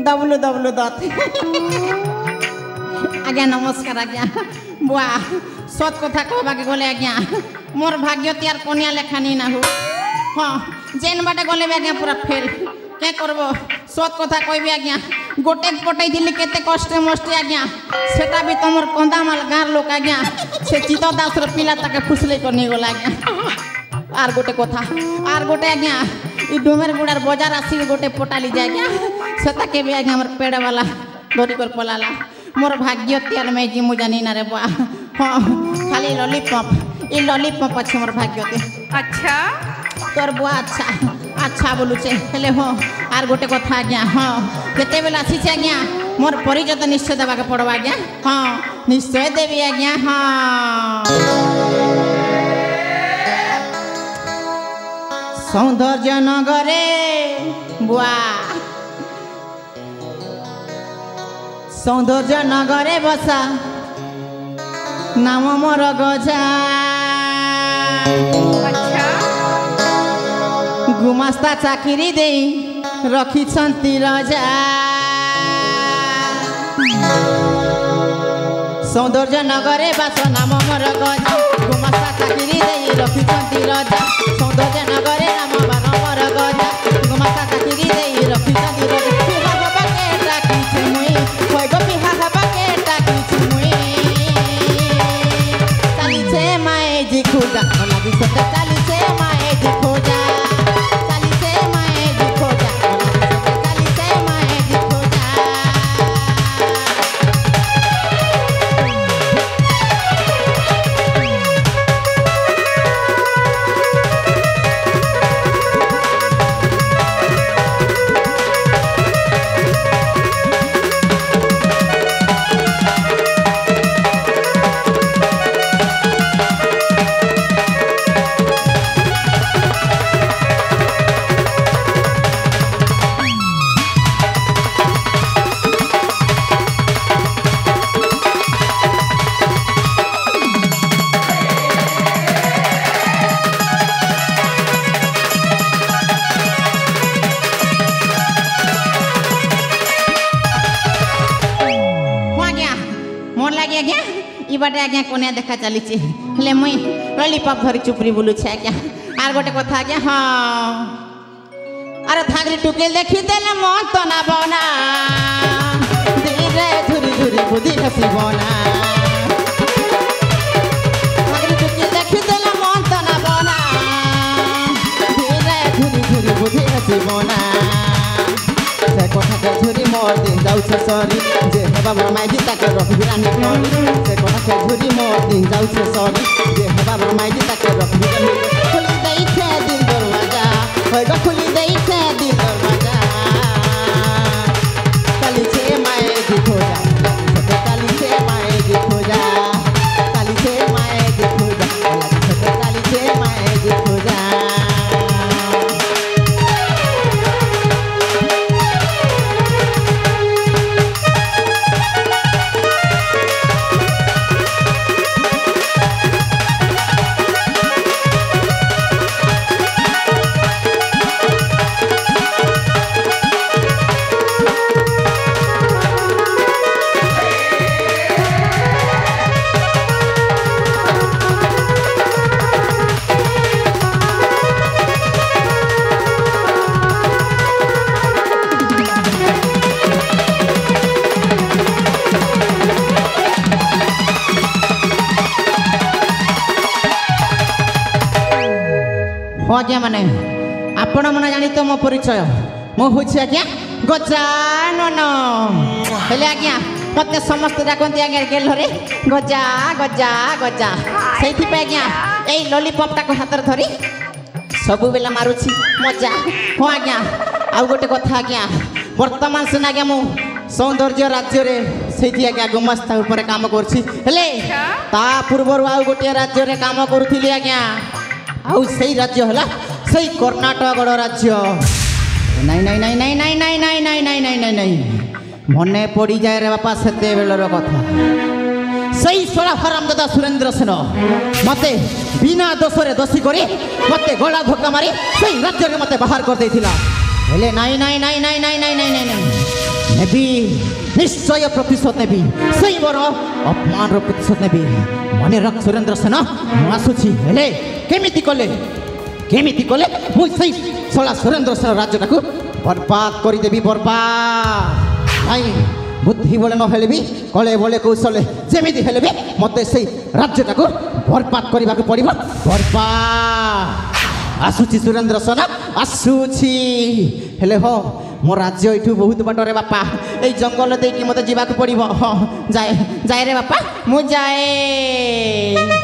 दबलु दबलु दत आज्ञा नमस्कार आज्ञा बुआ सत कथा कहबाके गले आज्ञा मोर भाग्य त्यार कन्या लेखा नहीं ना हो हाँ जेन बाटे गले भी आज्ञा पूरा फेल क्या करब सत कथा कहबी आज्ञा गोटे पटई दिल्ली केते कष्टे मष्टे आज्ञा सेटा भी तुमर कंधामाल गाँव लोक आज्ञा से चित दास पिला ताके फुसले कर नहीं गला आज्ञा आर गोटे कथा आर गोटे आज्ञा ई डुमेर गुड़ार बजार आसी गोटे पटाली जाए आज्ञा सेटा के भी आज्ञा हमर पेड़ वाला धरी कर पलाला मोर भाग्य त्यार में जी मुझा नहीं ना रे बुआ हाँ खाली लॉलीपॉप ये लॉलीपॉप अच्छे मोर भाग्य ते अच्छा तोर बुआ अच्छा अच्छा बोलुचे हेले हो आर गोटे कथा आज्ञा हाँ केते बेला आसी आज्ञा मोर परिचय तो निश्चय देवाके पड़वा आज्ञा हाँ निश्चय देवी आज्ञा हाँ सौंदर्य नगरे बुआ सौंदर्य नगरे बसा नाम मोर गजा अच्छा गुमास्ता चाकरी दे रखी रजा सौंदर्य नगरे बस नाम मोर गजा गुमास्ता चाकरी दे रखी रजा सौंदर्य नगरे नाम मोर गजा गुमास्ता चाकरी दे रखी खोजा लगी सत्य चाली से माए जी खोजा चाली से माए जी खोजा चाली से माए जी खोजा बाटे आज्ञा कोने देखा चली हेले मुई लॉलीपॉप धरी चुपरी बुलू छे आज्ञा आर गोटे कथा आज्ञा हाँ अरे थागरी टुके देखी देले मन तो ना बना धीरे धुरी धुरी बुद्धि हसी बना थागरी टुके देखी देले मन तो ना बना धीरे धुरी धुरी बुद्धि हसी बना से कथा के झुरी मोर दिन जाऊ छे सरी जे बाबा माई जी ताके रखबी रानी करी से कथा के झुरी मोर दिन जाऊ छे सरी जे बाबा माई जी ताके रखबी रानी खुली देई छे दिल दरवाजा होय गो खुली देई छे दिल दरवाजा काली छे माई जी खोजा काली छे माई जी खोजा काली छे माई जी खोजा काली छे माई जी खोजा आज्ञा माने आपण मन जानी तो मो परिचय मो होछि आज्ञा गजानन हेले आज्ञा मते समस्त डाकंती आज्ञा गेल रे गजा गजा गजा सेठी पे आज्ञा एई लॉलीपॉप टाको हातर धरी सब बेला मारुछि मजा हो आज्ञा आ गोटे कथा आज्ञा वर्तमान से आज्ञा मो सौंदर्य राज्य रे सेठी आज्ञा गुमास्ता ऊपर काम करछि हेले ता पूर्वर आ गोटे राज्य रे काम करूथिली आज्ञा आउ सही राज्य हला सही कर्नाटक राज्य नहीं नहीं नहीं नहीं नहीं नहीं नहीं नहीं नहीं नहीं नहीं नहीं मने पड़ी जाए रे बापा सेते बेलर कथा सही सोला हरामदादा सुरेंद्र सेन मते बिना दोषरे दोषी करी मते गला धक्का मारी सही राज्य रे मते बाहर कर देथिला हेले नहीं नहीं नहीं नहीं नहीं नहीं नहीं नहीं ନେବି ନିଶ୍ଚୟ ପ୍ରତିଶୋଧ ନେବି ସେଇ ମୋର ଅପମାନର ପ୍ରତିଶୋଧ ନେବି ମନେ ରଖ ସୁରେନ୍ଦ୍ର ସେନ ମୁଁ ଆସୁଛି ହେଲେ କେମିତି କଲେ ମୁଁ ସେଇ ଶଳା ସୁରେନ୍ଦ୍ର ସେନ ରାଜ୍ୟଟାକୁ ବର୍ବାଦ କରିଦେବି ବର୍ବାଦ ନାଇଁ ବୁଦ୍ଧି ବଳେ ନହେଲେ ବି କଳେ ବଳେ କୌଶଳେ ଯେମିତି ହେଲେ ବି ମୋତେ ସେଇ ରାଜ୍ୟଟାକୁ ବର୍ବାଦ କରିବାକୁ ପଡ଼ିବ ବର୍ବାଦ ଆସୁଛି ସୁରେନ୍ଦ୍ର ସେନ ଆସୁଛି ହେଲେ ହଁ ମୋ ରାଜ୍ୟ ଏଇଠୁ ବହୁତ ବାଟରେ ବାପା ଏଇ ଜଙ୍ଗଲ ଦେଇକି ମୋତେ ଯିବାକୁ ପଡ଼ିବ ହଁ ଯାଏ ରେ ବାପା ମୁଁ ଯାଏ